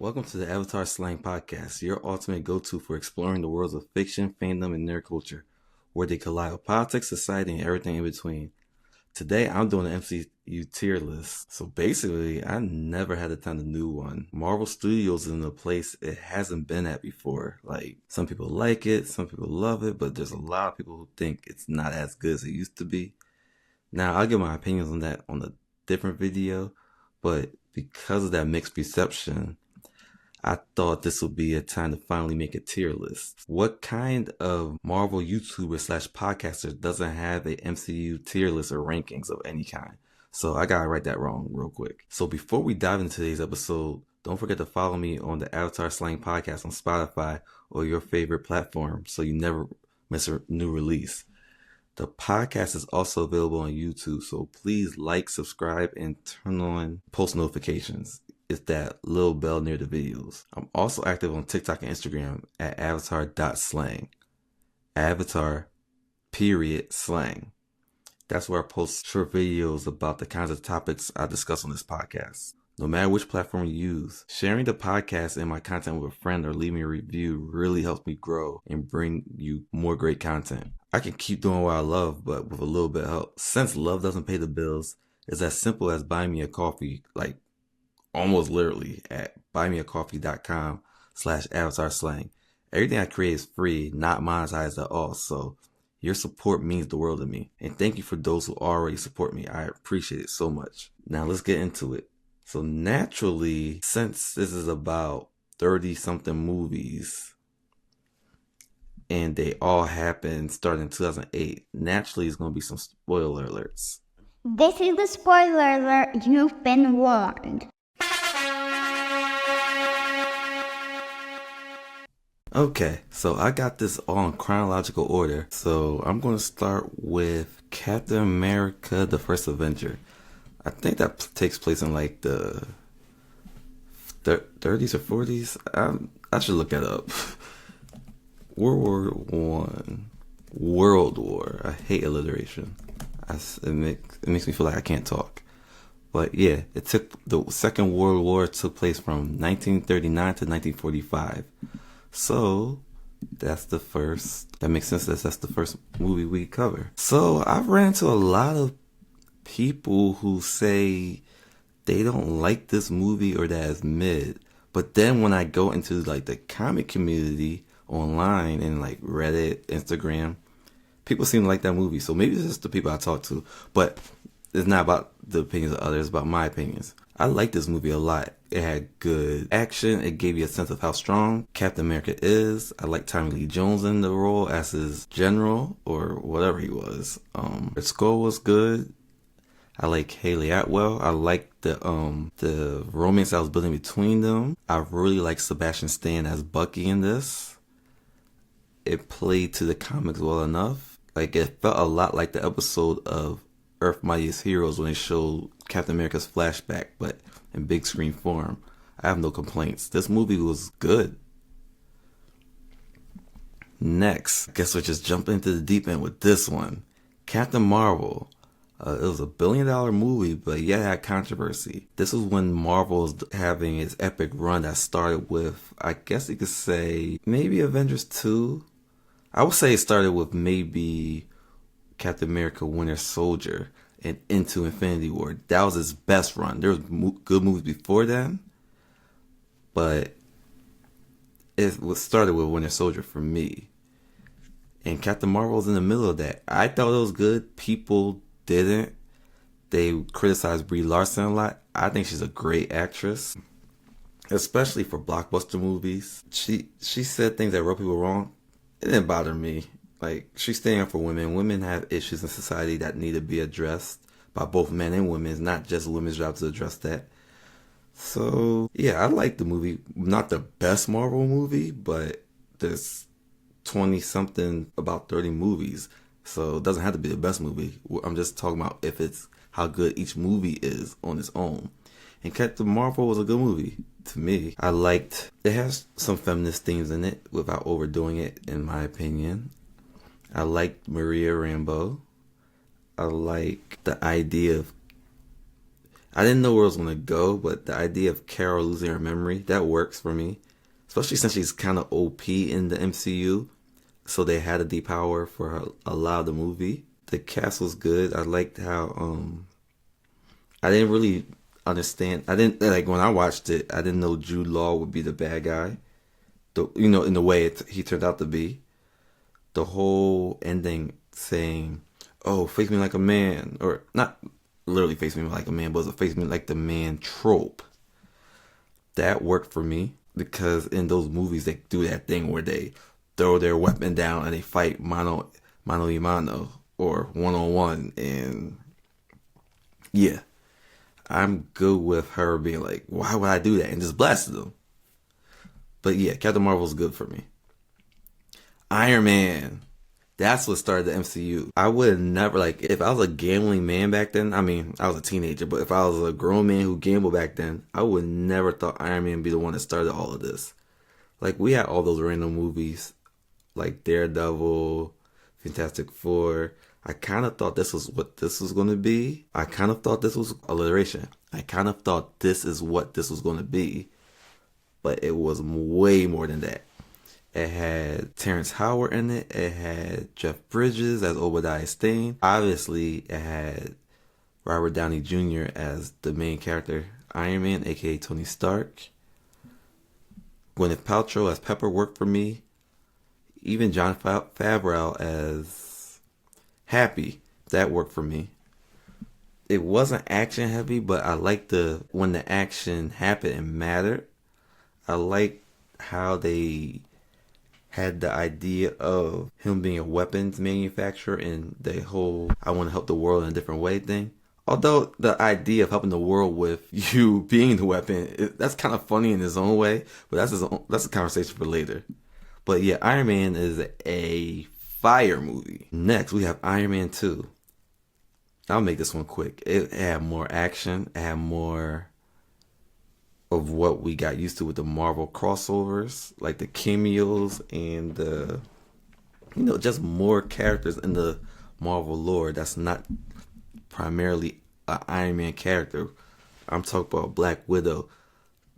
Welcome to the Avatar Slang Podcast, your ultimate go-to for exploring the worlds of fiction, fandom, and nerd culture, where they collide with politics, society, and everything in between. Today, I'm doing an MCU tier list. So basically, I never had the time to do one. Marvel Studios is in a place it hasn't been at before. Like, some people like it, some people love it, but there's a lot of people who think it's not as good as it used to be. Now, I'll give my opinions on that on a different video, but because of that mixed reception, I thought this would be a time to finally make a tier list. What kind of Marvel YouTuber slash podcaster doesn't have a MCU tier list or rankings of any kind? So I gotta write that wrong real quick. So before we dive into today's episode, don't forget to follow me on the Avatar Slang Podcast on Spotify or your favorite platform so you never miss a new release. The podcast is also available on YouTube, so please like, subscribe, and turn on post notifications. It's that little bell near the videos. I'm also active on TikTok and Instagram at avatar.slang. Avatar.slang. That's where I post short videos about the kinds of topics I discuss on this podcast. No matter which platform you use, sharing the podcast and my content with a friend or leaving a review really helps me grow and bring you more great content. I can keep doing what I love, but with a little bit of help. Since love doesn't pay the bills, it's as simple as buying me a coffee, like almost literally at buymeacoffee.com/avatarslang. Everything I create is free, not monetized at all, so your support means the world to me. And thank you for those who already support me. I appreciate it so much. Now let's get into it. So naturally, since this is about 30 something movies and they all happened starting in 2008, naturally it's going to be some spoiler alerts. This is the spoiler alert. You've been warned. Okay, so I got this all in chronological order. So I'm going to start with Captain America, the First Avenger. I think that takes place in like the 30s or 40s. I should look that up. World War One. World War. I hate alliteration. It makes me feel like I can't talk. But yeah, the Second World War took place from 1939 to 1945. So that makes sense. That's the first movie we cover. So I've ran into a lot of people who say they don't like this movie or that it's mid. But then when I go into like the comic community online and like Reddit, Instagram, people seem to like that movie. So maybe it's just the people I talk to. But it's not about the opinions of others, it's about my opinions. I like this movie a lot. It had good action. It gave you a sense of how strong Captain America is. I like Tommy Lee Jones in the role as his general or whatever he was. The score was good. I like Haley Atwell. I like the romance I was building between them. I really like Sebastian Stan as Bucky in this. It played to the comics well enough. Like it felt a lot like the episode of Earth Mightiest Heroes when they showed Captain America's flashback, but in big screen form. I have no complaints. This movie was good. Next, I guess we'll just jump into the deep end with this one. Captain Marvel. It was $1 billion movie, but yeah, it had controversy. This was when Marvel was having its epic run that started with, I guess you could say, maybe Avengers 2. I would say it started with maybe Captain America Winter Soldier and into Infinity War. That was his best run. There was good movies before then, but it was started with Winter Soldier for me. And Captain Marvel was in the middle of that. I thought it was good. People didn't. They criticized Brie Larson a lot. I think she's a great actress, especially for blockbuster movies. She said things that rub people wrong. It didn't bother me. Like, she's standing up for women. Women have issues in society that need to be addressed by both men and women. It's not just women's job to address that. So, yeah, I like the movie. Not the best Marvel movie, but there's 20-something, about 30 movies. So it doesn't have to be the best movie. I'm just talking about if it's how good each movie is on its own. And Captain Marvel was a good movie to me. I liked it has some feminist themes in it without overdoing it, in my opinion. I liked Maria Rambeau. I like the idea of I didn't know where it was going to go, but the idea of Carol losing her memory, that works for me. Especially since she's kind of OP in the MCU. So they had to depower for her, a lot of the movie. The cast was good. I liked how, I didn't really understand. I didn't, like, when I watched it, I didn't know Jude Law would be the bad guy. In the way he turned out to be. The whole ending saying, oh, face me like a man. Or not literally face me like a man, but it was a face me like the man trope. That worked for me. Because in those movies, they do that thing where they throw their weapon down and they fight mano y mano or one-on-one. And yeah, I'm good with her being like, why would I do that? And just blasted them. But yeah, Captain Marvel's good for me. Iron Man. That's what started the MCU. I would have never, like, if I was a gambling man back then, I mean, I was a teenager, but if I was a grown man who gambled back then, I would never thought Iron Man would be the one that started all of this. Like, we had all those random movies, like Daredevil, Fantastic Four. I kind of thought this was what this was going to be. I kind of thought this was alliteration. I kind of thought this is what this was going to be. But it was way more than that. It had Terrence Howard in it. It had Jeff Bridges as Obadiah Stane. Obviously, it had Robert Downey Jr. as the main character, Iron Man, aka Tony Stark. Gwyneth Paltrow as Pepper worked for me. Even Jon Favreau as Happy, that worked for me. It wasn't action heavy, but I liked when the action happened and mattered. I liked how they had the idea of him being a weapons manufacturer and the whole I want to help the world in a different way thing. Although the idea of helping the world with you being the weapon, that's kind of funny in its own way, but that's a conversation for later. But yeah, Iron Man is a fire movie. Next, we have Iron Man 2. I'll make this one quick. It had more action. It had more of what we got used to with the Marvel crossovers, like the cameos and just more characters in the Marvel lore that's not primarily an Iron Man character. I'm talking about Black Widow.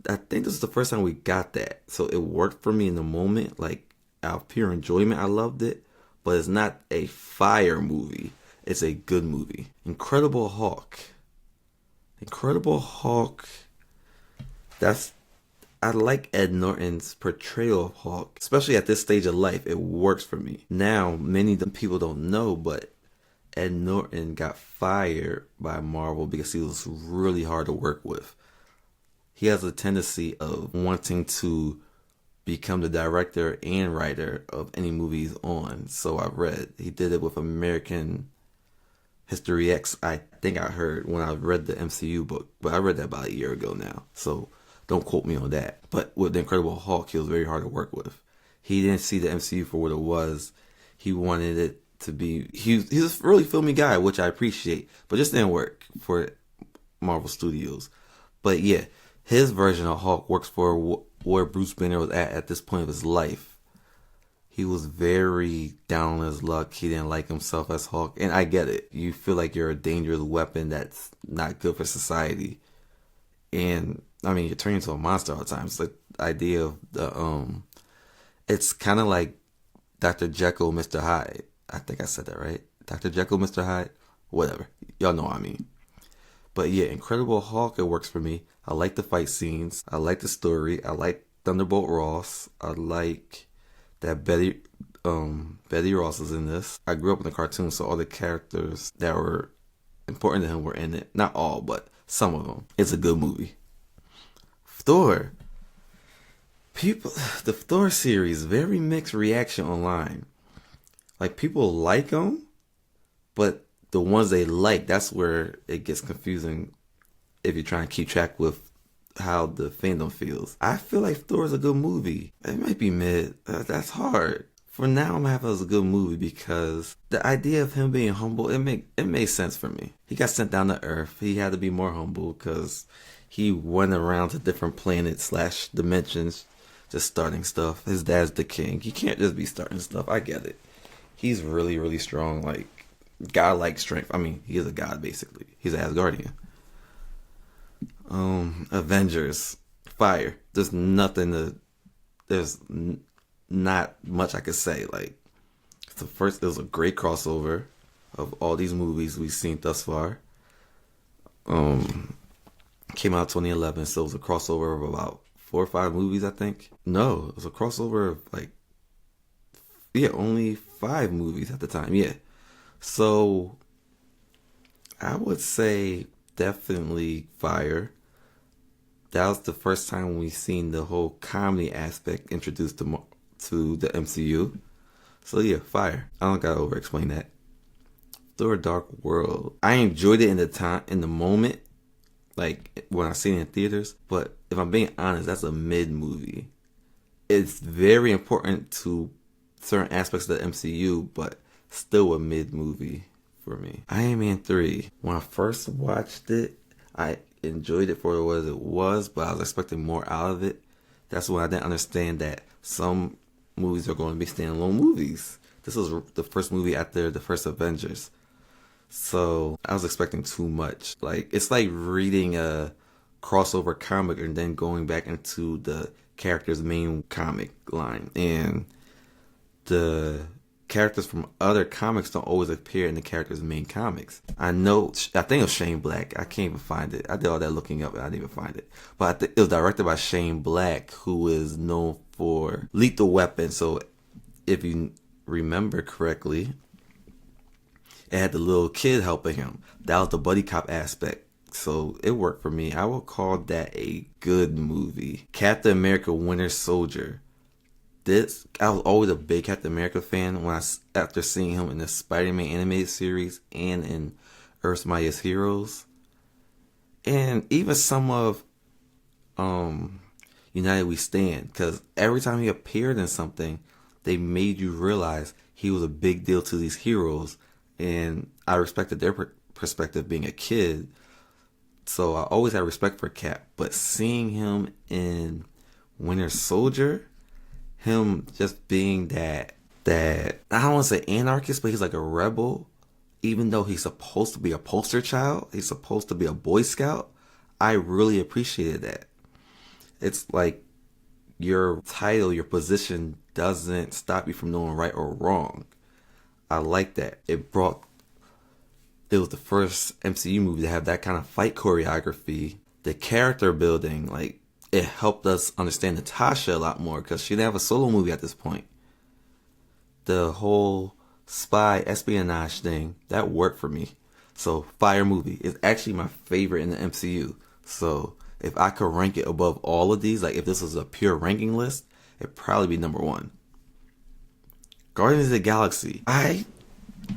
I think this is the first time we got that. So it worked for me in the moment. Like, out of pure enjoyment, I loved it. But it's not a fire movie. It's a good movie. Incredible Hulk. I like Ed Norton's portrayal of Hulk, especially at this stage of life. It works for me. Now, many people don't know, but Ed Norton got fired by Marvel because he was really hard to work with. He has a tendency of wanting to become the director and writer of any movie he's on. So I read he did it with American History X. I think I heard when I read the MCU book, but I read that about a year ago now. So don't quote me on that. But with the Incredible Hulk, he was very hard to work with. He didn't see the MCU for what it was. He wanted it to be... He's a really filmy guy, which I appreciate. But just didn't work for Marvel Studios. But yeah, his version of Hulk works for where Bruce Banner was at this point of his life. He was very down on his luck. He didn't like himself as Hulk. And I get it. You feel like you're a dangerous weapon that's not good for society. And... I mean, you turn into a monster all the time. It's like the idea of it's kind of like Dr. Jekyll, Mr. Hyde. I think I said that right. Dr. Jekyll, Mr. Hyde. Whatever. Y'all know what I mean. But yeah, Incredible Hulk, it works for me. I like the fight scenes. I like the story. I like Thunderbolt Ross. I like that Betty Ross is in this. I grew up in the cartoon, so all the characters that were important to him were in it. Not all, but some of them. It's a good movie. Thor. The Thor series, very mixed reaction online. Like, people like them, but the ones they like, that's where it gets confusing if you're trying to keep track with how the fandom feels. I feel like Thor is a good movie. It might be mid. That's hard. For now, I'm having it as a good movie because the idea of him being humble, it made sense for me. He got sent down to Earth. He had to be more humble because he went around to different planets / dimensions just starting stuff. His dad's the king. He can't just be starting stuff. I get it. He's really, really strong. Like, godlike strength. I mean, he is a god, basically. He's an Asgardian. Avengers, fire. Not much I could say. Like, it was a great crossover of all these movies we've seen thus far. Came out 2011, so it was a crossover of about 4 or 5 movies, I think. No, it was a crossover of only 5 movies at the time. Yeah, so I would say definitely fire. That was the first time we've seen the whole comedy aspect introduced to the MCU. So yeah, fire. I don't gotta over explain that. Thor: Dark World. I enjoyed it in the moment, like when I seen it in theaters. But if I'm being honest, that's a mid movie. It's very important to certain aspects of the MCU, but still a mid movie for me. Iron Man 3. When I first watched it, I enjoyed it for what it was, but I was expecting more out of it. That's when I didn't understand that some movies are going to be standalone movies. This was the first movie after the first Avengers. So I was expecting too much. Like, it's like reading a crossover comic and then going back into the character's main comic line. And the characters from other comics don't always appear in the character's main comics. I think it was Shane Black. I can't even find it. I did all that looking up and I didn't even find it. But I think it was directed by Shane Black, who is known for Lethal Weapon. So if you remember correctly, it had the little kid helping him. That was the buddy cop aspect. So it worked for me. I would call that a good movie. Captain America: Winter Soldier. I was always a big Captain America fan after seeing him in the Spider-Man animated series and in Earth's Mightiest Heroes. And even some of United We Stand, because every time he appeared in something, they made you realize he was a big deal to these heroes, and I respected their perspective being a kid. So I always had respect for Cap, but seeing him in Winter Soldier, him just being that I don't want to say anarchist, but he's like a rebel, even though he's supposed to be a poster child, he's supposed to be a Boy Scout. I really appreciated that. It's like your title, your position doesn't stop you from knowing right or wrong. I like that. It was the first MCU movie to have that kind of fight choreography, the character building. Like, it helped us understand Natasha a lot more because she didn't have a solo movie at this point. The whole spy espionage thing, that worked for me. So fire movie is actually my favorite in the MCU. So if I could rank it above all of these, like if this was a pure ranking list, it'd probably be number 1. Guardians of the Galaxy.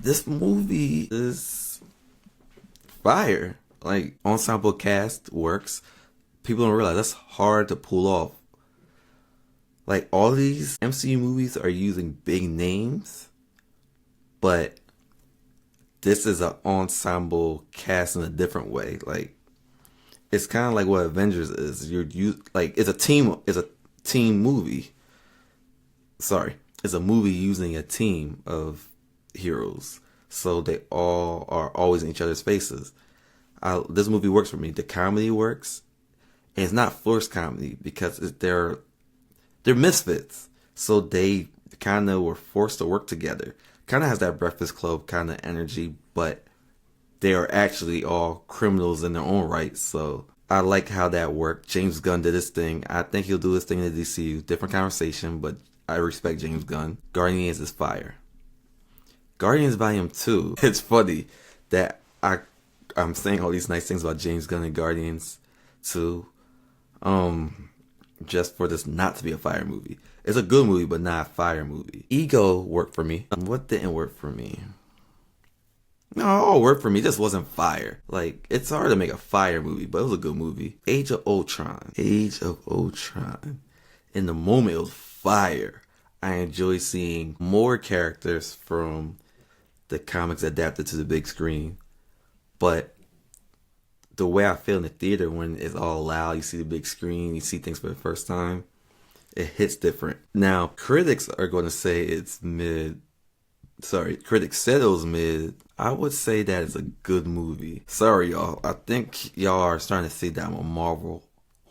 This movie is fire. Like, ensemble cast works. People don't realize that's hard to pull off. Like, all these MCU movies are using big names, but this is an ensemble cast in a different way. Like, it's kind of like what Avengers is. It's a team movie. Sorry, it's a movie using a team of heroes, so they all are always in each other's faces. This movie works for me. The comedy works. And it's not forced comedy because they're misfits. So they kind of were forced to work together. Kind of has that Breakfast Club kind of energy, but they are actually all criminals in their own right. So I like how that worked. James Gunn did his thing. I think he'll do his thing in the DCU. Different conversation, but I respect James Gunn. Guardians is fire. Guardians Volume 2. It's funny that I'm saying all these nice things about James Gunn and Guardians 2. Just for this not to be a fire movie. It's a good movie, but not a fire movie. Ego worked for me. What didn't work for me? No, it all worked for me. It just wasn't fire. Like, it's hard to make a fire movie, but it was a good movie. Age of Ultron. In the moment, it was fire. I enjoy seeing more characters from the comics adapted to the big screen. But the way I feel in the theater when it's all loud, you see the big screen, you see things for the first time, it hits different. Now, critics are going to say it's mid. Sorry, critics said it was mid. I would say that it's a good movie. Sorry, y'all. I think y'all are starting to see that I'm a Marvel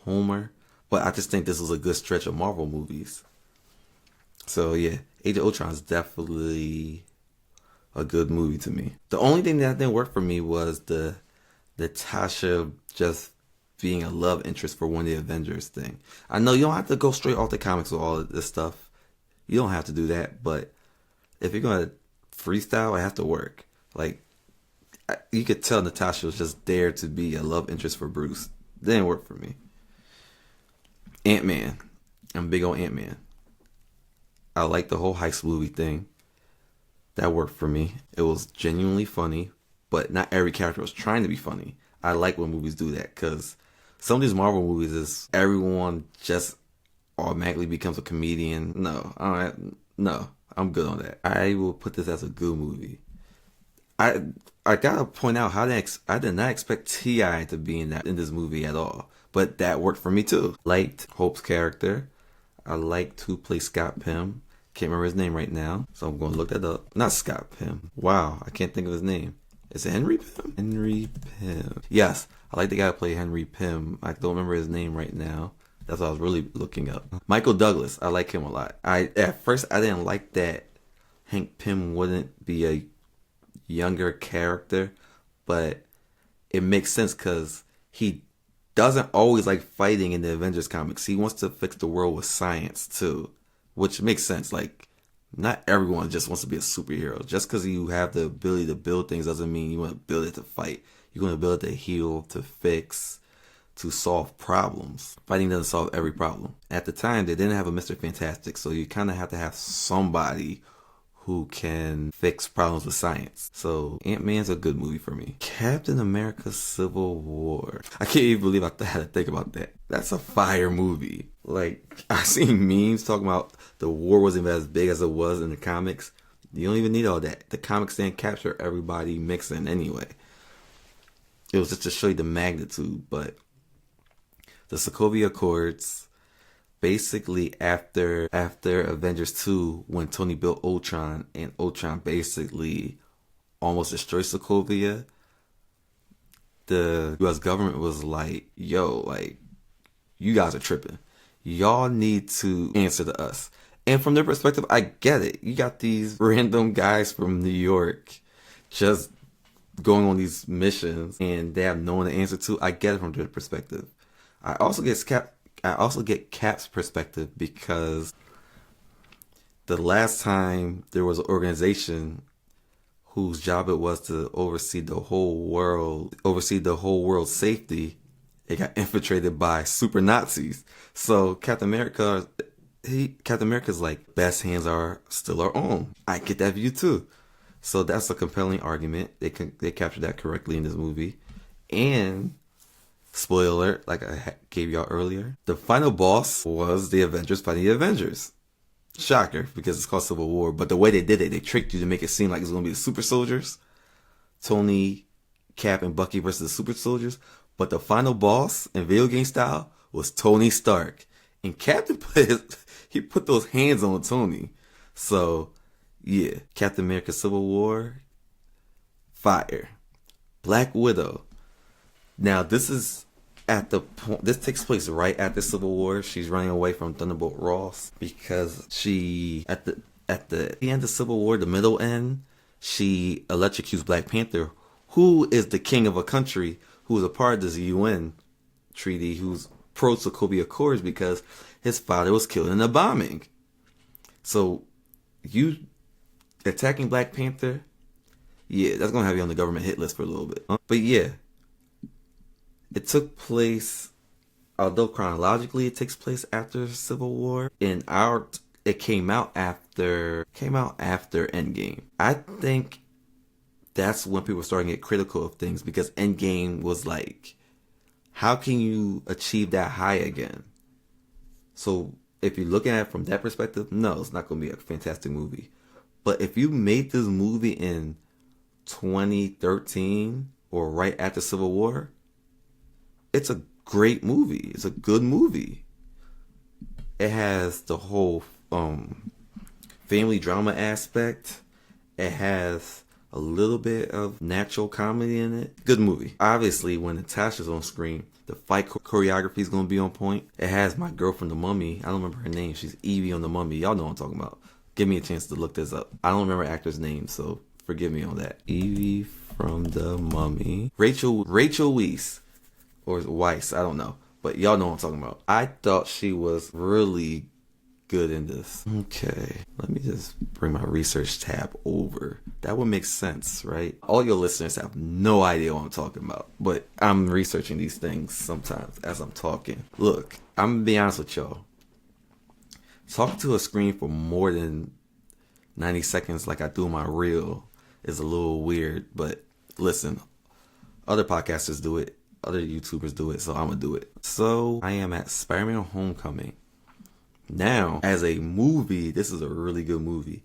homer, but I just think this was a good stretch of Marvel movies. So yeah, Age of Ultron is definitely a good movie to me. The only thing that didn't work for me was the Tasha just being a love interest for one of the Avengers thing. I know you don't have to go straight off the comics with all of this stuff. You don't have to do that, but if you're gonna freestyle, it has to work. Like, you could tell Natasha was just there to be a love interest for Bruce. It didn't work for me. Ant-Man. I'm big on Ant-Man. I like the whole heist movie thing. That worked for me. It was genuinely funny, but not every character was trying to be funny. I like when movies do that, because some of these Marvel movies is everyone just automatically becomes a comedian. No, I'm good on that. I will put this as a good movie. I gotta point out how I did not expect T.I. to be in this movie at all, but that worked for me too. Liked Hope's character. I liked who plays Scott Pym. Can't remember his name right now, so I'm going to look that up. Not Scott Pym. Wow, I can't think of his name. Is it Henry Pym? Henry Pym. Yes, I like the guy who played Henry Pym. I don't remember his name right now. That's what I was really looking up. Michael Douglas. I like him a lot. At first I didn't like that Hank Pym wouldn't be a younger character, but it makes sense because he doesn't always like fighting in the Avengers comics. He wants to fix the world with science too, which makes sense. Like, not everyone just wants to be a superhero. Just because you have the ability to build things doesn't mean you want to build it to fight. You want to build it to heal, to fix, to solve problems. Fighting doesn't solve every problem. At the time, they didn't have a Mr. Fantastic, so you kind of have to have somebody who can fix problems with science. So Ant-Man's a good movie for me. Captain America Civil War. I can't even believe I had to think about that. That's a fire movie. Like, I've seen memes talking about the war wasn't even as big as it was in the comics. You don't even need all that. The comics didn't capture everybody mixing anyway. It was just to show you the magnitude. But the Sokovia Accords, basically after Avengers 2, when Tony built Ultron, and Ultron basically almost destroyed Sokovia, the US government was like, yo, like, you guys are tripping. Y'all need to answer to us. And from their perspective, I get it. You got these random guys from New York just going on these missions, and they have no one to answer to. I get it from their perspective. I also get Cap's perspective, because the last time there was an organization whose job it was to oversee the whole world's safety, it got infiltrated by super Nazis. So Captain America's like, best hands are still our own. I get that view too. So that's a compelling argument. They captured that correctly in this movie. And spoiler alert, like I gave y'all earlier, the final boss was the Avengers fighting the Avengers. Shocker, because it's called Civil War. But the way they did it, they tricked you to make it seem like it's going to be the super soldiers. Tony, Cap, and Bucky versus the super soldiers. But the final boss, in video game style, was Tony Stark. And Captain put those hands on Tony. So, yeah. Captain America Civil War, fire. Black Widow. Now, this takes place right after Civil War. She's running away from Thunderbolt Ross because she, at the end of Civil War, the middle end, she electrocutes Black Panther, who is the king of a country who is a part of this UN treaty, who's pro Sokovia Accords, because his father was killed in a bombing. So, you attacking Black Panther, yeah, that's going to have you on the government hit list for a little bit. But yeah, it took place, although chronologically it takes place after Civil War, it came out after Endgame. I think that's when people started to get critical of things, because Endgame was like, how can you achieve that high again? So if you're looking at it from that perspective, no, it's not going to be a fantastic movie. But if you made this movie in 2013 or right after Civil War, it's a great movie. It's a good movie. It has the whole family drama aspect. It has a little bit of natural comedy in it. Good movie. Obviously, when Natasha's on screen, the fight choreography is going to be on point. It has my girl from The Mummy. I don't remember her name. She's Evie on The Mummy. Y'all know what I'm talking about. Give me a chance to look this up. I don't remember actor's name, so forgive me on that. Evie from The Mummy. Rachel Weisz. Or Weiss, I don't know. But y'all know what I'm talking about. I thought she was really good in this. Okay, let me just bring my research tab over. That would make sense, right? All your listeners have no idea what I'm talking about, but I'm researching these things sometimes as I'm talking. Look, I'm gonna be honest with y'all. Talking to a screen for more than 90 seconds like I do my reel is a little weird, but listen, other podcasters do it, other YouTubers do it, so I'm gonna do it. So I am at Spider-Man Homecoming. Now, as a movie, this is a really good movie.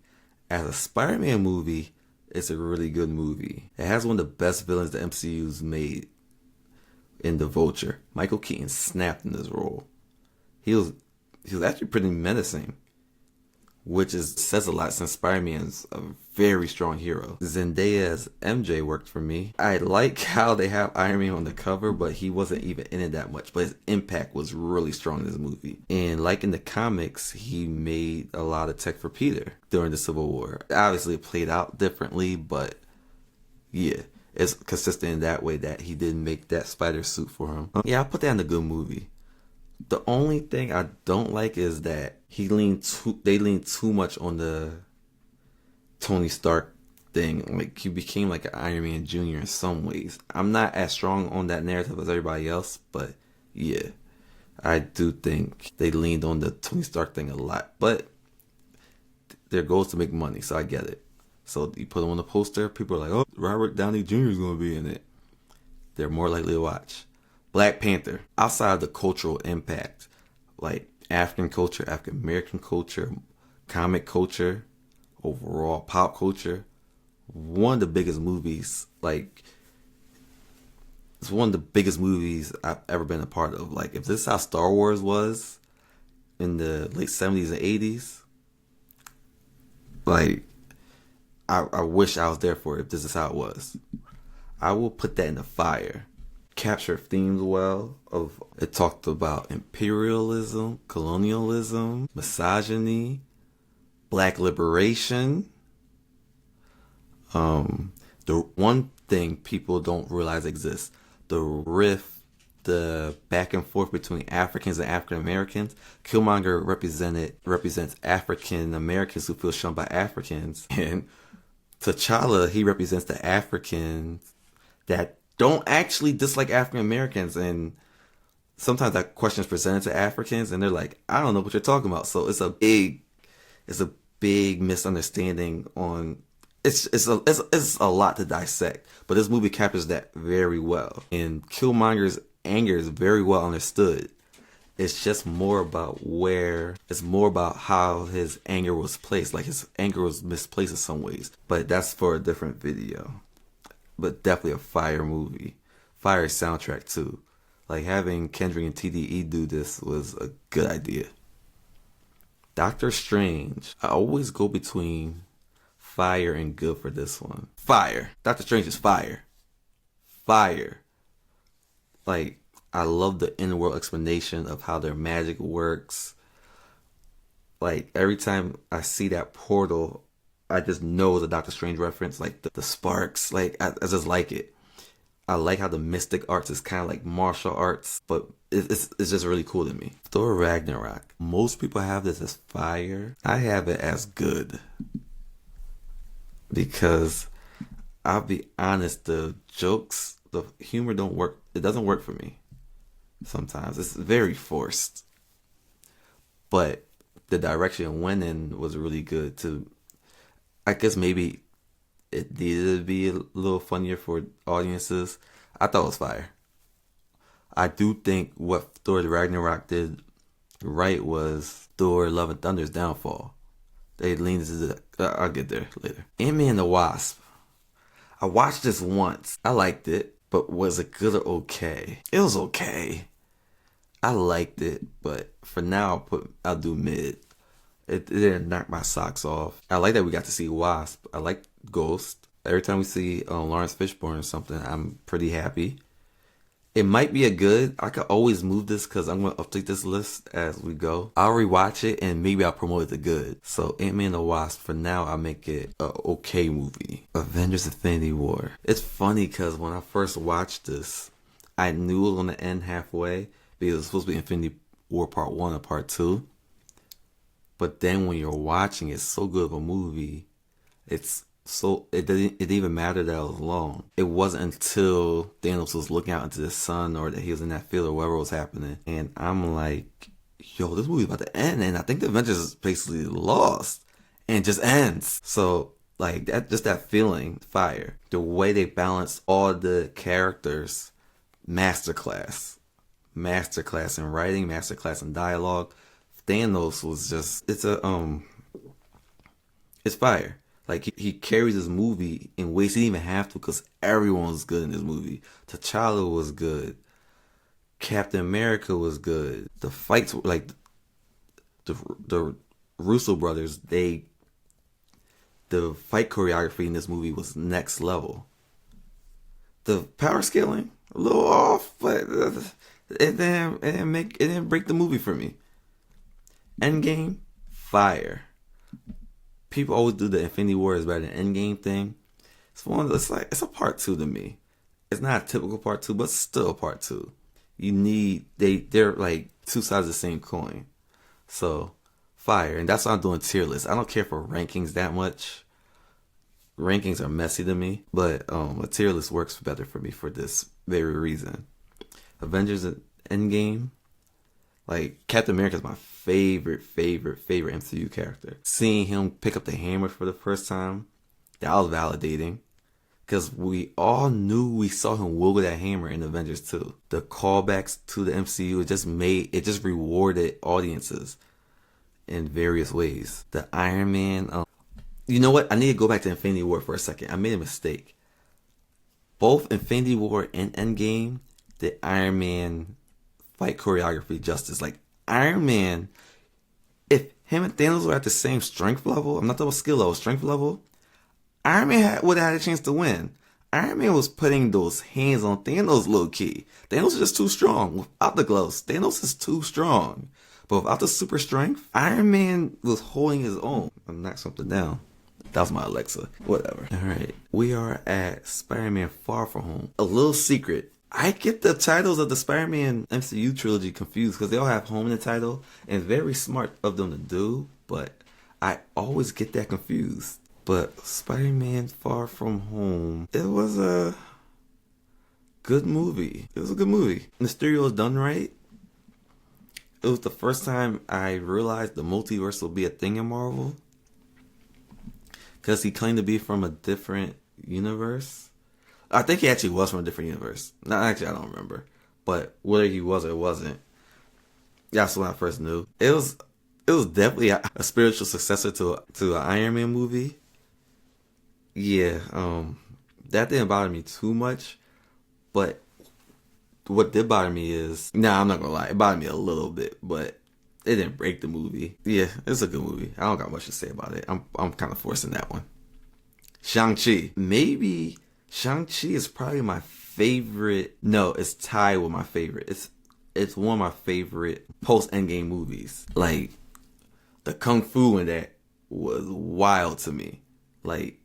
As a Spider-Man movie, it's a really good movie. It has one of the best villains the MCU's made in The Vulture. Michael Keaton snapped in this role. He was actually pretty menacing, which says a lot since Spider-Man's a very strong hero. Zendaya's MJ worked for me. I like how they have Iron Man on the cover, but he wasn't even in it that much. But his impact was really strong in this movie. And like in the comics, he made a lot of tech for Peter during the Civil War. Obviously, it played out differently, but yeah, it's consistent in that way that he didn't make that spider suit for him. Yeah, I'll put that in a good movie. The only thing I don't like is that they lean too much on the Tony Stark thing. Like, he became like an Iron Man Jr. in some ways. I'm not as strong on that narrative as everybody else, but yeah, I do think they leaned on the Tony Stark thing a lot. But their goal is to make money, so I get it. So you put them on the poster, people are like, oh, Robert Downey Jr. is going to be in it. They're more likely to watch. Black Panther, outside of the cultural impact, like African culture, African American culture, comic culture, overall pop culture, one of the biggest movies, like, it's one of the biggest movies I've ever been a part of. Like, if this is how Star Wars was in the late 70s and 80s, like, I wish I was there for it if this is how it was. I will put that in the fire. Capture themes well. It talked about imperialism, colonialism, misogyny, black liberation. The one thing people don't realize exists, the rift, the back and forth between Africans and African Americans. Killmonger represents African Americans who feel shunned by Africans, and T'Challa, he represents the Africans that don't actually dislike African Americans, and sometimes that question is presented to Africans, and they're like, I don't know what you're talking about. So it's a big misunderstanding on. It's a lot to dissect, but this movie captures that very well, and Killmonger's anger is very well understood. It's just more about how his anger was placed. Like, his anger was misplaced in some ways, but that's for a different video. But definitely a fire movie. Fire soundtrack too. Like, having Kendrick and TDE do this was a good idea. Doctor Strange. I always go between fire and good for this one. Fire. Doctor Strange is fire. Fire. Like, I love the in-world explanation of how their magic works. Like, every time I see that portal, I just know the Doctor Strange reference, like the sparks. Like, I just like it. I like how the mystic arts is kind of like martial arts, but it's just really cool to me. Thor Ragnarok. Most people have this as fire. I have it as good. Because, I'll be honest, the jokes, the humor don't work. It doesn't work for me. Sometimes it's very forced. But the direction it went in was really good too. I guess maybe it needed to be a little funnier for audiences. I thought it was fire. I do think what Thor Ragnarok did right was Thor Love and Thunder's downfall. They leaned into the... I'll get there later. Ant-Man and the Wasp. I watched this once. I liked it, but was it good or okay? It was okay. I liked it, but for now I'll do mid. It didn't knock my socks off. I like that we got to see Wasp. I like Ghost. Every time we see Lawrence Fishburne or something, I'm pretty happy. It might be a good. I could always move this because I'm going to update this list as we go. I'll rewatch it and maybe I'll promote it to good. So Ant-Man and the Wasp, for now, I'll make it a okay movie. Avengers Infinity War. It's funny because when I first watched this, I knew it was going to end halfway because it was supposed to be Infinity War Part 1 or Part 2. But then when you're watching it, so good of a movie, it didn't even matter that it was long. It wasn't until Thanos was looking out into the sun or that he was in that field or whatever was happening. And I'm like, yo, this movie's about to end. And I think the Avengers is basically lost. And it just ends. So, like, that feeling, fire. The way they balance all the characters, masterclass. Masterclass in writing, masterclass in dialogue. Thanos was just, it's fire. Like, he carries this movie in ways he didn't even have to because everyone was good in this movie. T'Challa was good. Captain America was good. The fights were, like, the Russo brothers, the fight choreography in this movie was next level. The power scaling, a little off, but it didn't break the movie for me. Endgame, fire. People always do the Infinity War is better than Endgame thing. It's a part 2 to me. It's not a typical part 2, but it's still a part 2. They're like two sides of the same coin. So, fire. And that's why I'm doing tier lists. I don't care for rankings that much. Rankings are messy to me, but a tier list works better for me for this very reason. Avengers Endgame. Like, Captain America is my favorite MCU character. Seeing him pick up the hammer for the first time, that was validating. Because we all knew we saw him wield that hammer in Avengers 2. The callbacks to the MCU, it just rewarded audiences in various ways. The Iron Man, you know what? I need to go back to Infinity War for a second. I made a mistake. Both Infinity War and Endgame, the Iron Man fight choreography justice. Like, Iron Man, if him and Thanos were at the same strength level, I'm not talking about skill level, strength level, Iron Man would have had a chance to win. Iron Man was putting those hands on Thanos low key. Thanos is just too strong. Without the gloves, Thanos is too strong. But without the super strength, Iron Man was holding his own. I knocked something down. That was my Alexa. Whatever. Alright. We are at Spider-Man Far From Home. A little secret. I get the titles of the Spider-Man MCU trilogy confused because they all have home in the title. And it's very smart of them to do. But I always get that confused. But Spider-Man Far From Home, it was a good movie. It was a good movie. Mysterio was done right. It was the first time I realized the multiverse will be a thing in Marvel. Because he claimed to be from a different universe. I think he actually was from a different universe. No, actually, I don't remember. But whether he was or wasn't, that's when I first knew. It was definitely a spiritual successor to an Iron Man movie. Yeah, that didn't bother me too much. But what did bother me is, I'm not gonna lie, it bothered me a little bit, but it didn't break the movie. Yeah, it's a good movie. I don't got much to say about it. I'm kind of forcing that one. Shang-Chi. Maybe Shang-Chi is probably my favorite. No, it's tied with my favorite. It's one of my favorite post-Endgame movies. Like, the Kung Fu in that was wild to me. Like,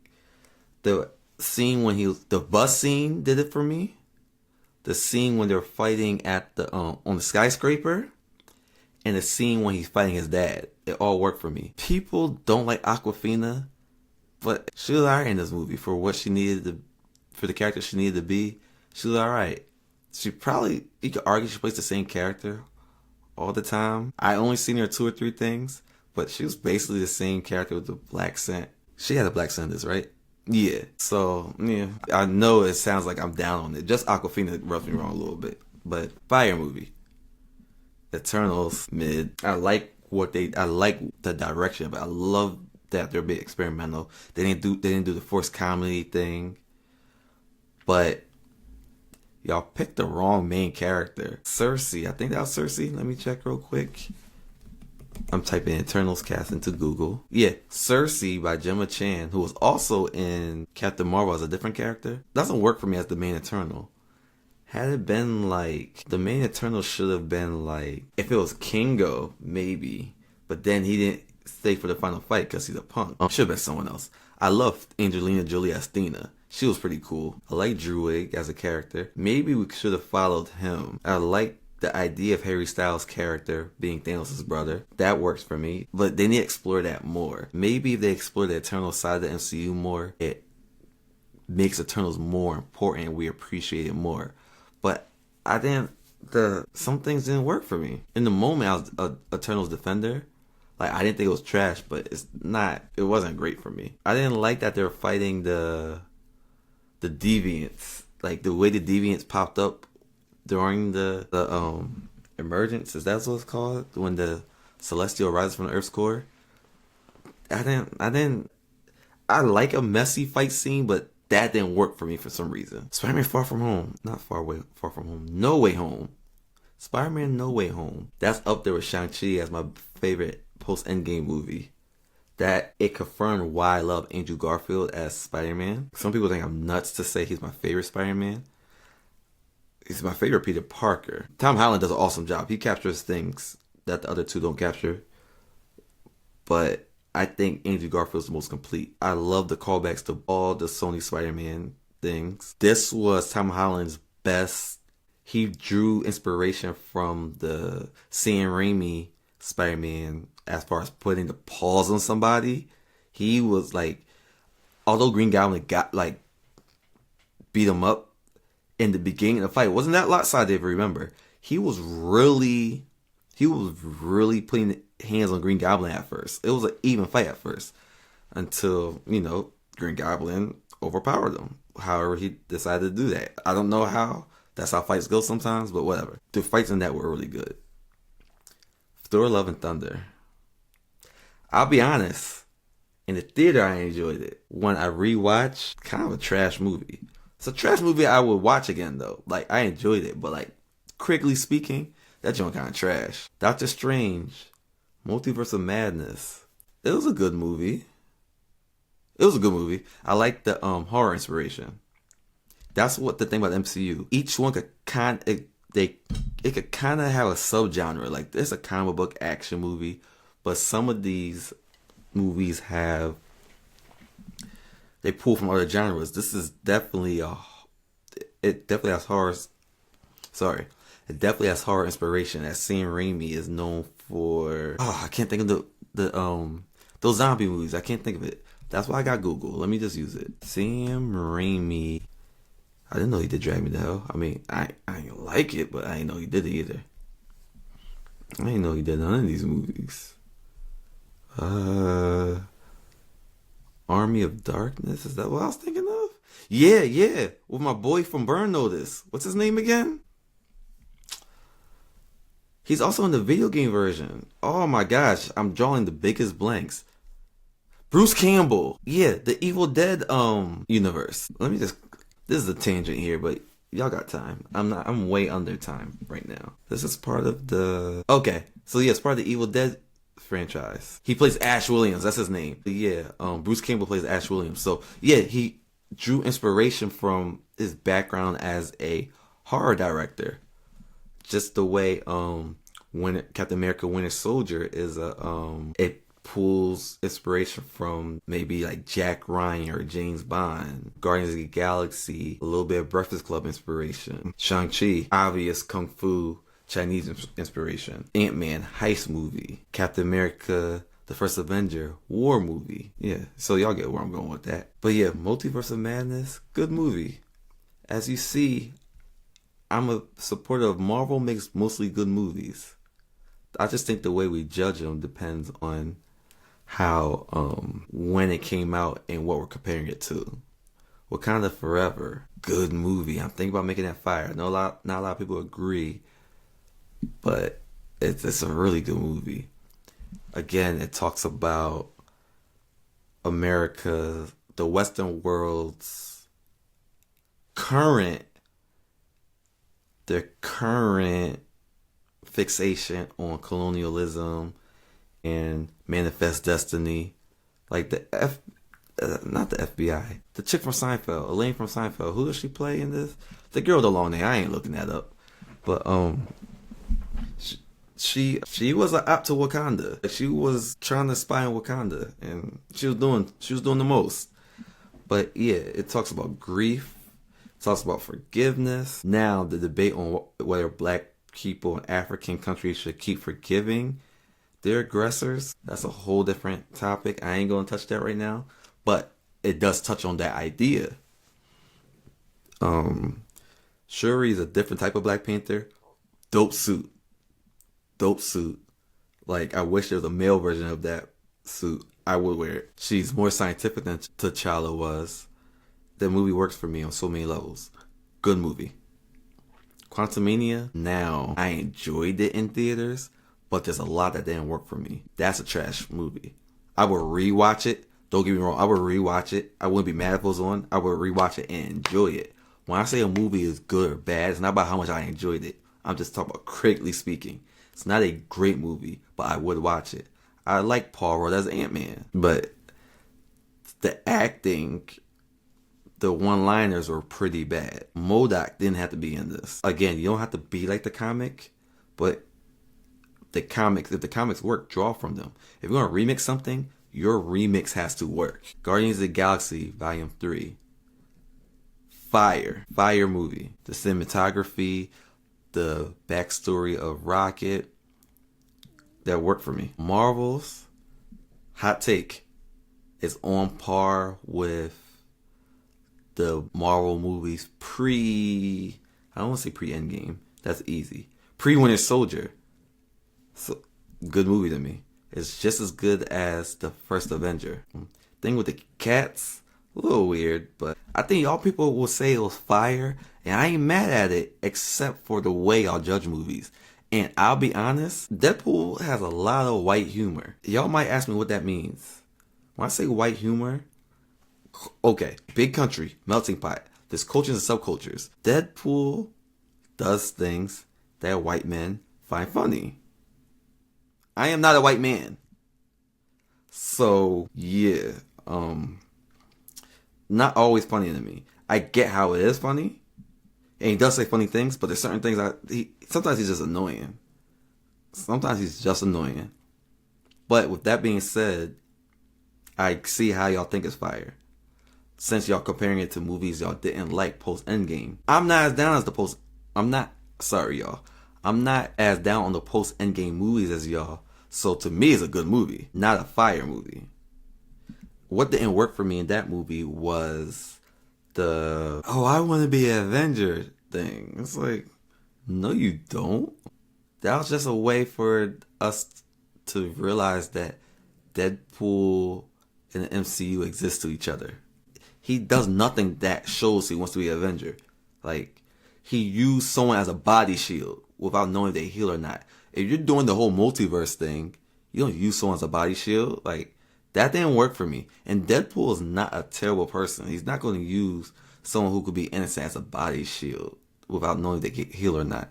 the scene when the bus scene did it for me. The scene when they're fighting at the on the skyscraper. And the scene when he's fighting his dad. It all worked for me. People don't like Awkwafina, but she was alright in this movie for what she needed to, for the character she needed to be. She was alright. You could argue she plays the same character all the time. I only seen her 2 or 3 things, but she was basically the same character with the black scent. She had a black scent, this, right? Yeah. So, yeah. I know it sounds like I'm down on it. Just Awkwafina rubs me wrong a little bit. But fire movie. Eternals, mid. I like the direction, but I love that they're a bit experimental. They didn't do the forced comedy thing. But y'all picked the wrong main character. Cersei. I think that was Cersei. Let me check real quick. I'm typing Eternals cast into Google. Yeah, Cersei by Gemma Chan, who was also in Captain Marvel as a different character. Doesn't work for me as the main Eternal. Had it been like, the main Eternal should have been like, if it was Kingo, maybe. But then he didn't stay for the final fight because he's a punk. Should have been someone else. I love Angelina Jolie as Thena. She was pretty cool. I like Druig as a character. Maybe we should have followed him. I like the idea of Harry Styles' character being Thanos' brother. That works for me. But they need to explore that more. Maybe if they explore the Eternal side of the MCU more, it makes Eternals more important and we appreciate it more. But some things didn't work for me. In the moment, I was a Eternals defender. Like, I didn't think it was trash, but it wasn't great for me. I didn't like that they were fighting the Deviants. Like, the way the Deviants popped up during the emergence, is that what it's called? When the Celestial rises from the Earth's core. I like a messy fight scene, but that didn't work for me for some reason. Spider-Man Far From Home. Not Far From Home. No Way Home. Spider-Man No Way Home. That's up there with Shang-Chi as my favorite post-Endgame movie. That it confirmed why I love Andrew Garfield as Spider-Man. Some people think I'm nuts to say he's my favorite Spider-Man. He's my favorite Peter Parker. Tom Holland does an awesome job. He captures things that the other two don't capture. But I think Andrew Garfield's the most complete. I love the callbacks to all the Sony Spider-Man things. This was Tom Holland's best. He drew inspiration from the Sam Raimi Spider-Man as far as putting the paws on somebody. He was like, although Green Goblin beat him up in the beginning of the fight, wasn't that lopsided if you remember. He was really putting hands on Green Goblin at first. It was an even fight at first until, Green Goblin overpowered him. However, he decided to do that. I don't know how. That's how fights go sometimes, but whatever. The fights in that were really good. Thor Love and Thunder. I'll be honest. In the theater, I enjoyed it. When I rewatched, kind of a trash movie. It's a trash movie I would watch again, though. Like, I enjoyed it, but critically speaking, that joint kind of trash. Doctor Strange, Multiverse of Madness. It was a good movie. I like the horror inspiration. That's what the thing about MCU. Each one could it could kind of have a subgenre. Like, there's a comic book action movie, but some of these movies they pull from other genres. This is definitely it definitely has horror. Sorry, it definitely has horror inspiration. As Sam Raimi is known for. I can't think of those zombie movies. I can't think of it. That's why I got Google. Let me just use it. Sam Raimi. I didn't know he did Drag Me to Hell. I mean, I didn't like it, but I didn't know he did it either. I didn't know he did none of these movies. Army of Darkness? Is that what I was thinking of? Yeah. With my boy from Burn Notice. What's his name again? He's also in the video game version. Oh my gosh, I'm drawing the biggest blanks. Bruce Campbell. Yeah, the Evil Dead universe. This is a tangent here, but y'all got time. I'm way under time right now. This is part of the... Okay, so yeah, it's part of the Evil Dead franchise. He plays Ash Williams, that's his name. But yeah, Bruce Campbell plays Ash Williams. So yeah, he drew inspiration from his background as a horror director. Just the way when Captain America Winter Soldier is it pulls inspiration from maybe like Jack Ryan or James Bond. Guardians of the Galaxy, a little bit of Breakfast Club inspiration. Shang-Chi, obvious Kung Fu Chinese inspiration. Ant-Man, heist movie. Captain America, The First Avenger, war movie. Yeah, so y'all get where I'm going with that. But yeah, Multiverse of Madness, good movie. As you see, I'm a supporter of Marvel makes mostly good movies. I just think the way we judge them depends on how, when it came out and what we're comparing it to. Wakanda Forever, good movie. I'm thinking about making that fire. I know not a lot of people agree, but it's a really good movie. Again, it talks about America, the Western world's current fixation on colonialism and Manifest Destiny. Like not the FBI. The chick from Seinfeld, Elaine from Seinfeld. Who does she play in this? The girl with the long name. I ain't looking that up. But she was an op to Wakanda. She was trying to spy on Wakanda, and she was doing the most. But yeah, it talks about grief. It talks about forgiveness. Now the debate on whether black people in African countries should keep forgiving their aggressors. That's a whole different topic. I ain't gonna touch that right now. But it does touch on that idea. Shuri is a different type of Black Panther. Dope suit. Like, I wish there was a male version of that suit. I would wear it. She's more scientific than T'Challa was. The movie works for me on so many levels. Good movie. Quantumania, now, I enjoyed it in theaters, but there's a lot that didn't work for me. That's a trash movie. I would rewatch it. Don't get me wrong, I would rewatch it. I wouldn't be mad if it was on. I would rewatch it and enjoy it. When I say a movie is good or bad, it's not about how much I enjoyed it. I'm just talking about critically speaking. It's not a great movie, but I would watch it. I like Paul Rudd as Ant-Man, but the acting, the one-liners were pretty bad. MODOK didn't have to be in this. Again, you don't have to be like the comic, but if the comics work, draw from them. If you're going to remix something, your remix has to work. Guardians of the Galaxy Volume 3. Fire movie. The cinematography, the backstory of Rocket, that worked for me. Marvel's, hot take, is on par with the Marvel movies I don't want to say pre-Endgame. That's easy. Pre-Winter Soldier. So, good movie to me. It's just as good as the first Avenger. Thing with the cats, a little weird, but I think y'all people will say it was fire, and I ain't mad at it, except for the way y'all judge movies. And I'll be honest, Deadpool has a lot of white humor. Y'all might ask me what that means. When I say white humor, okay, big country, melting pot. There's cultures and subcultures. Deadpool does things that white men find funny. I am not a white man. So, yeah. Not always funny to me. I get how it is funny. And he does say funny things, but there's certain things sometimes he's just annoying. But with that being said, I see how y'all think it's fire. Since y'all comparing it to movies y'all didn't like post-Endgame. I'm not as down on the post-Endgame movies as y'all. So to me, it's a good movie, not a fire movie. What didn't work for me in that movie was I want to be an Avenger thing. It's like, no you don't. That was just a way for us to realize that Deadpool and the MCU exist to each other. He does nothing that shows he wants to be an Avenger. Like, he used someone as a body shield without knowing if they heal or not. If you're doing the whole multiverse thing, you don't use someone as a body shield. Like, that didn't work for me. And Deadpool is not a terrible person. He's not going to use someone who could be innocent as a body shield without knowing if they get healed or not.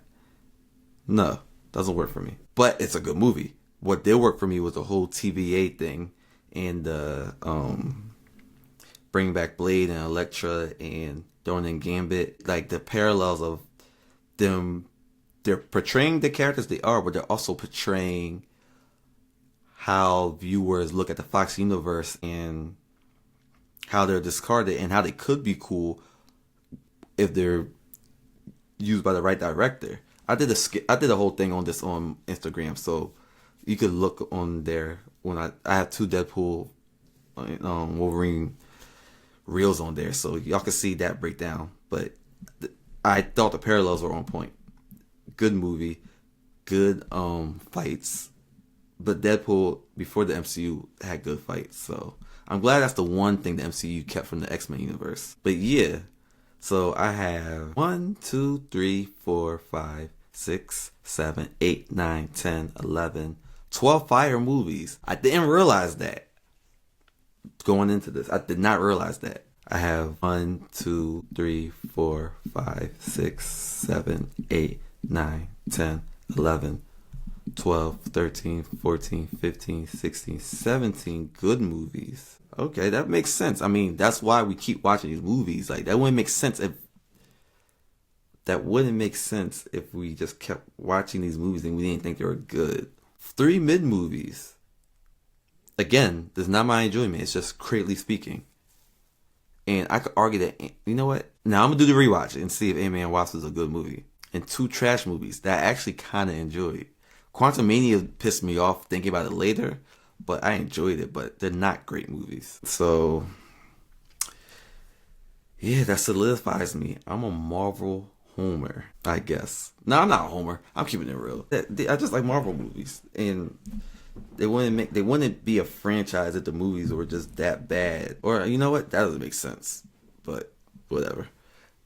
No, doesn't work for me. But it's a good movie. What did work for me was the whole TVA thing and the bring back Blade and Elektra and throwing in Gambit. Like, the parallels of them, they're portraying the characters they are, but they're also portraying how viewers look at the Fox universe and how they're discarded and how they could be cool if they're used by the right director. I did a whole thing on this on Instagram, so you could look on there when I have 2 Deadpool Wolverine reels on there, so y'all can see that breakdown. But I thought the parallels were on point. Good movie, good fights. But Deadpool before the MCU had good fights, so I'm glad that's the one thing the MCU kept from the X-Men universe. But yeah, so I have 1, 2, 3, 4, 5, 6, 7, 8, 9, 10, 11, 12 fire movies. I didn't realize that going into this. I did not realize that. I have 1, 2, 3, 4, 5, 6, 7, 8, 9, 10, 11, 12, 13, 14, 15, 16, 17 good movies. Okay, that makes sense. I mean, that's why we keep watching these movies. Like, that wouldn't make sense if we just kept watching these movies and we didn't think they were good. 3 mid movies. Again, this is not my enjoyment. It's just critically speaking. And I could argue that, you know what? Now I'm going to do the rewatch and see if Ant-Man Wasp is a good movie. And 2 trash movies that I actually kind of enjoyed. Quantumania pissed me off thinking about it later, but I enjoyed it, but they're not great movies. So, yeah, that solidifies me. I'm a Marvel homer, I guess. No, I'm not a homer. I'm keeping it real. I just like Marvel movies. And they wouldn't be a franchise if the movies were just that bad. Or, you know what? That doesn't make sense. But, whatever.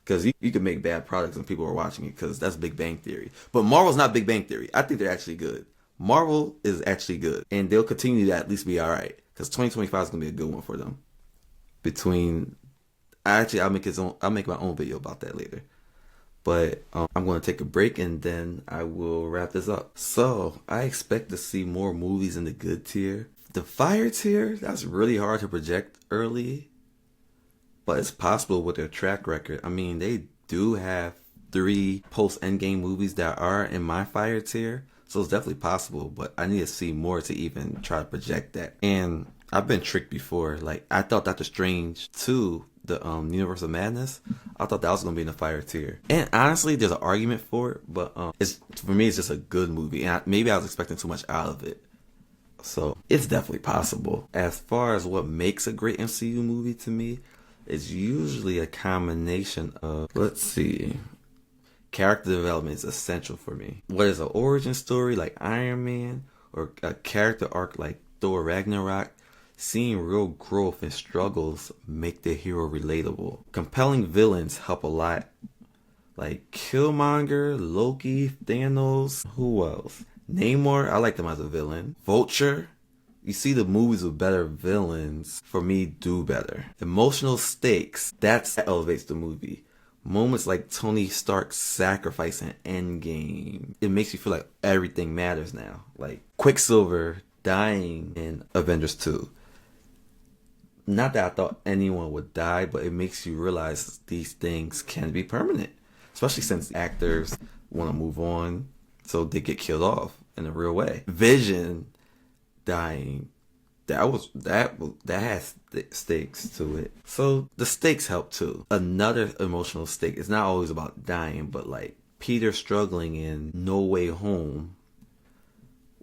Because you can make bad products and people are watching it because that's Big Bang Theory. But Marvel's not Big Bang Theory. I think they're actually good. Marvel is actually good. And they'll continue to at least be alright. Because 2025 is going to be a good one for them. I'll make my own video about that later. But I'm going to take a break and then I will wrap this up. So, I expect to see more movies in the good tier. The fire tier, that's really hard to project early. But it's possible with their track record. I mean, they do have 3 post-Endgame movies that are in my fire tier. So it's definitely possible. But I need to see more to even try to project that. And I've been tricked before. Like, I thought Doctor Strange 2, the Universe of Madness, I thought that was going to be in the fire tier. And honestly, there's an argument for it. But for me, it's just a good movie. And maybe I was expecting too much out of it. So it's definitely possible. As far as what makes a great MCU movie to me, it's usually a combination of, character development is essential for me. Whether it's an origin story like Iron Man or a character arc like Thor Ragnarok, seeing real growth and struggles make the hero relatable. Compelling villains help a lot. Like Killmonger, Loki, Thanos, who else? Namor, I like them as a villain. Vulture. You see the movies with better villains, for me, do better. Emotional stakes, that elevates the movie. Moments like Tony Stark's sacrifice in Endgame, it makes you feel like everything matters now. Like Quicksilver dying in Avengers 2. Not that I thought anyone would die, but it makes you realize these things can be permanent. Especially since actors want to move on, so they get killed off in a real way. Vision dying, that has stakes to it. So the stakes help too. Another emotional stake is not always about dying, but like Peter struggling in No Way Home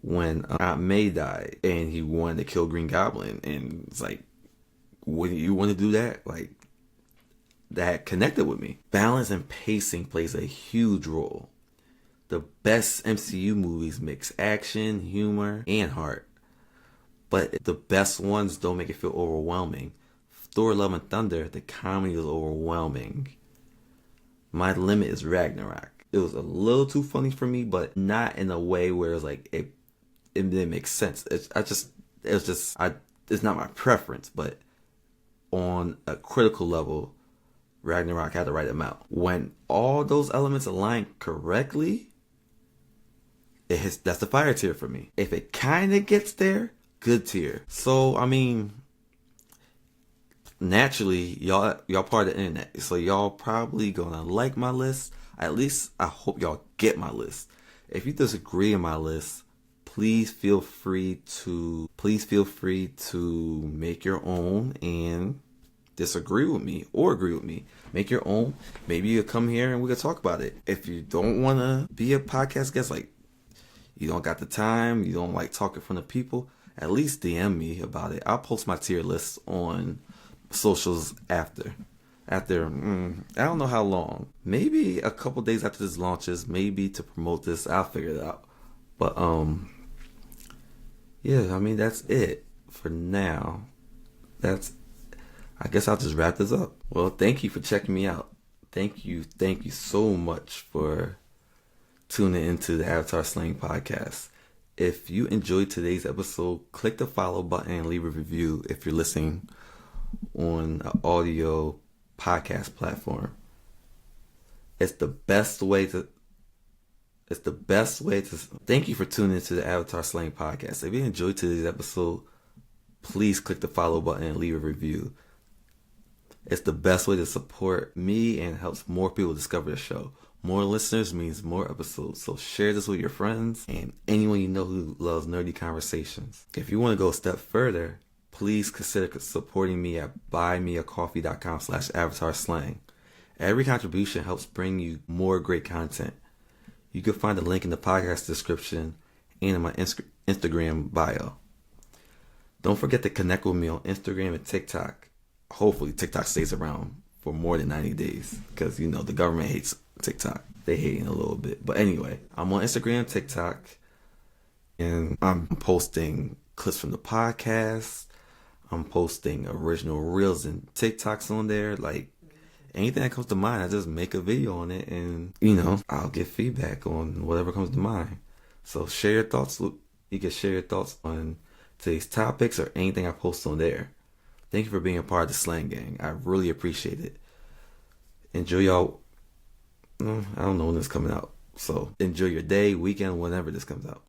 when Aunt May died and he wanted to kill Green Goblin, and it's like, wouldn't you want to do that? Like, that connected with me. Balance and pacing plays a huge role. The best MCU movies mix action, humor, and heart. But the best ones don't make it feel overwhelming. Thor Love and Thunder, the comedy is overwhelming. My limit is Ragnarok. It was a little too funny for me, but not in a way where it's like it didn't make sense. It's not my preference, but on a critical level, Ragnarok had the right amount. When all those elements align correctly, that's the fire tier for me. If it kind of gets there, good tier. So, I mean, naturally, y'all part of the internet. So y'all probably gonna like my list. At least I hope y'all get my list. If you disagree with my list, please feel free to make your own and disagree with me or agree with me. Make your own. Maybe you'll come here and we can talk about it. If you don't want to be a podcast guest, like you don't got the time, you don't like talking in front of people, at least DM me about it. I'll post my tier list on socials after. I don't know how long. Maybe a couple days after this launches, maybe to promote this. I'll figure it out. But yeah, I mean, that's it for now. I guess I'll just wrap this up. Well, thank you for checking me out. Thank you so much for tuning into the Avatar Slang Podcast. If you enjoyed today's episode, click the follow button and leave a review if you're listening on an audio podcast platform. It's the best way to It's the best way to... Thank you for tuning into the Avatar Slang Podcast. If you enjoyed today's episode, please click the follow button and leave a review. It's the best way to support me and helps more people discover the show. More listeners means more episodes. So share this with your friends and anyone you know who loves nerdy conversations. If you want to go a step further, please consider supporting me at buymeacoffee.com/avatarslang. Every contribution helps bring you more great content. You can find the link in the podcast description and in my Instagram bio. Don't forget to connect with me on Instagram and TikTok. Hopefully TikTok stays around for more than 90 days because, you know, the government hates TikTok. They hating a little bit. But anyway, I'm on Instagram, TikTok, and I'm posting clips from the podcast. I'm posting original reels and TikToks on there. Like, anything that comes to mind, I just make a video on it and, you know, I'll get feedback on whatever comes to mind. So share your thoughts. You can share your thoughts on today's topics or anything I post on there. Thank you for being a part of the Slang Gang. I really appreciate it. Enjoy y'all. I don't know when this is coming out. So enjoy your day, weekend, whenever this comes out.